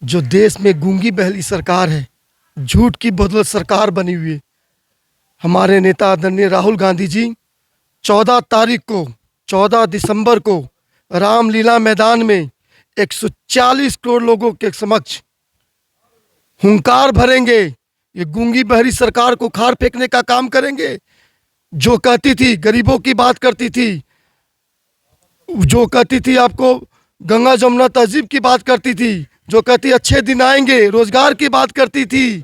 जो देश में गूंगी बहली सरकार है, झूठ की बदौलत सरकार बनी हुई है। हमारे नेता आदरणीय राहुल गांधी जी 14 दिसंबर को रामलीला मैदान में 140 करोड़ लोगों के समक्ष हुंकार भरेंगे। ये गूंगी बहरी सरकार को खार फेंकने का काम करेंगे। जो कहती थी गरीबों की बात करती थी, जो कहती थी आपको गंगा जमुना तहजीब की बात करती थी, जो कहती अच्छे दिन आएंगे, रोजगार की बात करती थी,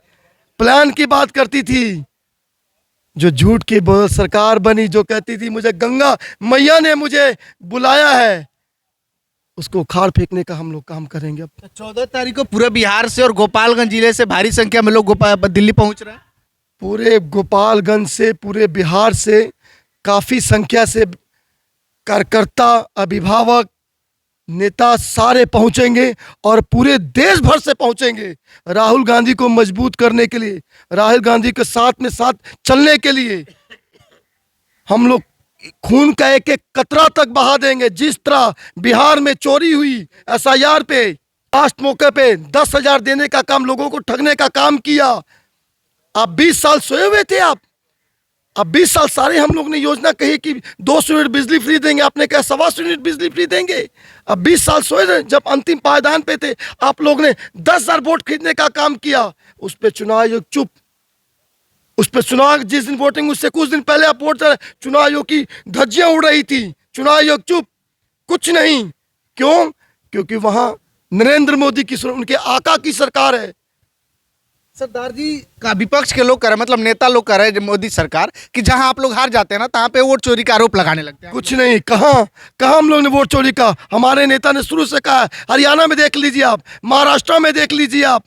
प्लान की बात करती थी, जो झूठ की सरकार बनी, जो कहती थी मुझे गंगा मैया ने मुझे बुलाया है, उसको खाड़ फेंकने का हम लोग काम करेंगे। अब 14 तारीख को पूरे बिहार से और गोपालगंज जिले से भारी संख्या में लोग दिल्ली पहुंच रहे हैं। पूरे गोपालगंज से, पूरे बिहार से काफ़ी संख्या से कार्यकर्ता, अभिभावक, नेता सारे पहुंचेंगे और पूरे देश भर से पहुंचेंगे राहुल गांधी को मजबूत करने के लिए, राहुल गांधी के साथ में साथ चलने के लिए। हम लोग खून का एक एक कतरा तक बहा देंगे। जिस तरह बिहार में चोरी हुई एसआईआर पे, लास्ट मौके पे 10,000 देने का काम, लोगों को ठगने का काम किया। आप 20 साल सोए हुए थे। आप अब 20 साल सारे हम लोग ने योजना कही कि 200 यूनिट बिजली फ्री देंगे, आपने कहा 125 यूनिट बिजली फ्री देंगे। अब 20 साल सोए थे। जब अंतिम पायदान पे थे, आप लोग ने 10,000 वोट खरीदने का काम किया। उस पर चुनाव आयोग चुप। उस पर चुनाव जिस दिन वोटिंग, उससे कुछ दिन पहले आप वोट, चुनाव आयोग की धज्जियां उड़ रही थी, चुनाव आयोग चुप, कुछ नहीं। क्यों? क्योंकि वहां नरेंद्र मोदी की, उनके आका की सरकार है। सरदार जी का विपक्ष के लोग कर रहे हैं, मतलब नेता लोग कर रहे हैं मोदी सरकार कि जहां आप लोग हार जाते हैं ना, तहां पे वोट चोरी का आरोप लगाने लगते हैं। कुछ नहीं। कहाँ हम लोग ने वोट चोरी का? हमारे नेता ने शुरू से कहा है। हरियाणा में देख लीजिए आप, महाराष्ट्र में देख लीजिए आप,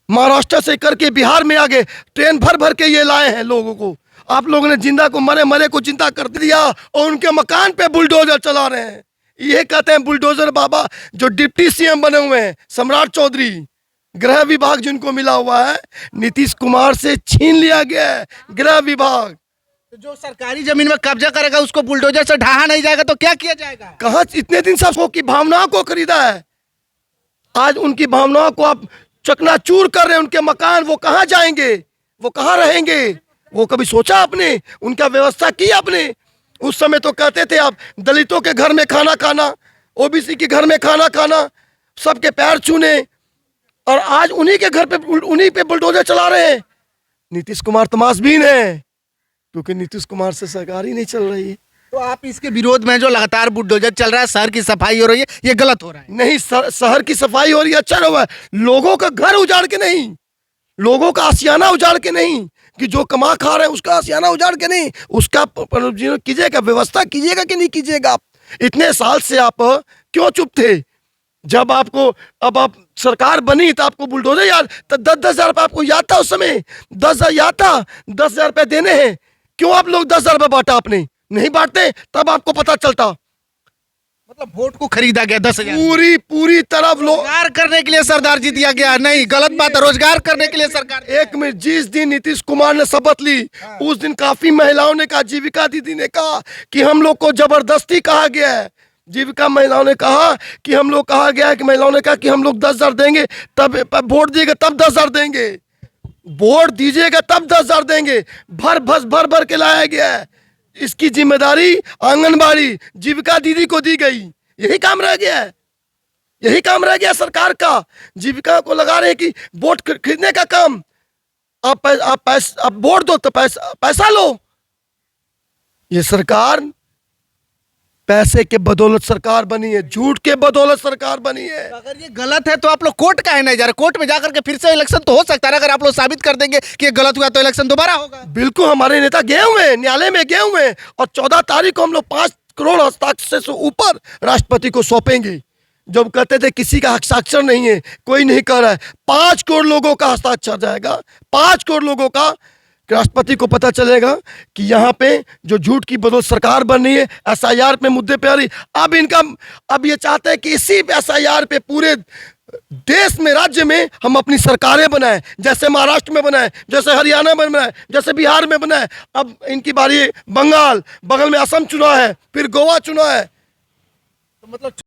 महाराष्ट्र से करके बिहार में आगे ट्रेन भर भर के ये लाए हैं लोगों को। आप लोगों ने जिंदा को मरे, मरे को जिंदा कर दिया और उनके मकान पे बुलडोजर चला रहे हैं। ये कहते हैं बुलडोजर बाबा। जो डिप्टी सीएम बने हुए हैं सम्राट चौधरी, गृह विभाग जिनको मिला हुआ है, नीतीश कुमार से छीन लिया गया है गृह विभाग। तो जो सरकारी जमीन में कब्जा करेगा उसको बुलडोजर से ढहा नहीं जाएगा तो क्या किया जाएगा? कहाँ इतने दिन से की भावनाओं को खरीदा है, आज उनकी भावनाओं को आप चकनाचूर कर रहे हैं। उनके मकान, वो कहाँ जाएंगे, वो कहाँ रहेंगे? वो कभी सोचा आपने? उनका व्यवस्था की आपने? उस समय तो कहते थे आप दलितों के घर में खाना खाना, ओबीसी के घर में खाना खाना, सबके पैर छूने, और आज उन्हीं के घर पे, उन्हीं पे बुलडोजर चला रहे हैं। नीतीश कुमार तमाशबीन है, क्योंकि नीतीश कुमार से सरकार ही नहीं चल रही है। तो आप इसके विरोध में जो लगातार बुलडोजर चल रहा है, शहर की सफाई हो रही है, ये गलत हो रहा है? नहीं, शहर की सफाई हो रही है, अच्छा हुआ है। लोगों का घर उजाड़ के नहीं, लोगों का आशियाना उजाड़ के नहीं, कि जो कमा खा रहे हैं उसका आशियाना उजाड़ के नहीं, उसका कीजिएगा, व्यवस्था कीजिएगा कि नहीं कीजिएगा? इतने साल से आप क्यों चुप थे? जब आपको, अब आप सरकार बनी तो आपको बुलडोजर याद, तो 10,000 रुपये आपको याद था उस समय? 10,000 याद था? 10,000 रुपये देने हैं। क्यों आप लोग 10,000 रुपये बांटा? आपने नहीं बांटते तब आपको पता चलता। मतलब वोट को खरीदा गया 10,000 पूरी तरफ लोग रोजगार करने के लिए सरदार जी दिया गया। नहीं, गलत बात है। रोजगार करने के लिए सरकार, एक मिनट, जिस दिन नीतीश कुमार ने शपथ ली, उस दिन काफी महिलाओं ने कहा, जीविका दीदी ने कहा कि हम लोग को जबरदस्ती कहा गया है। जीविका महिलाओं ने कहा कि हम लोग, कहा गया है कि महिलाओं ने कहा कि हम लोग 10,000 देंगे, तब वोट दिएगा तब 10,000 देंगे, वोट दीजिएगा तब 10,000 देंगे। भर भर के लाया गया है। इसकी जिम्मेदारी आंगनबाड़ी जीविका दीदी को दी गई। यही काम रह गया है, यही काम रह गया सरकार का। जीविका को लगा रहे हैं कि वोट खरीदने का काम। आप वोट दो तो पैसा लो। ये सरकार पैसे के बदौलत सरकार बनी है, झूठ के बदौलत सरकार बनी है। अगर ये गलत है तो आप लोग कोर्ट काहे नहीं जा रहे? कोर्ट में जाकर के फिर से इलेक्शन तो हो सकता है। अगर आप लोग साबित कर देंगे कि ये गलत हुआ तो इलेक्शन दोबारा होगा। बिल्कुल, हमारे नेता गए हुए हैं, न्यायालय में गए हुए हैं, और 14 तारीख को हम लोग 5 करोड़ हस्ताक्षर से ऊपर राष्ट्रपति को सौंपेंगे। जब कहते थे किसी का हस्ताक्षर नहीं है, कोई नहीं कर रहा है, 5 करोड़ लोगों का हस्ताक्षर जाएगा। 5 करोड़ लोगों का, राष्ट्रपति को पता चलेगा कि यहाँ पे जो झूठ की बदौलत सरकार बन रही है, एसआईआर पे मुद्दे पे आ रही। अब ये चाहते हैं कि इसी एसआईआर पे पूरे देश में, राज्य में हम अपनी सरकारें बनाएं, जैसे महाराष्ट्र में बनाएं, जैसे हरियाणा में बनाएं, जैसे बिहार में बनाएं। अब इनकी बारी बंगाल, बगल में असम चुनाव है, फिर गोवा चुनाव है। तो मतलब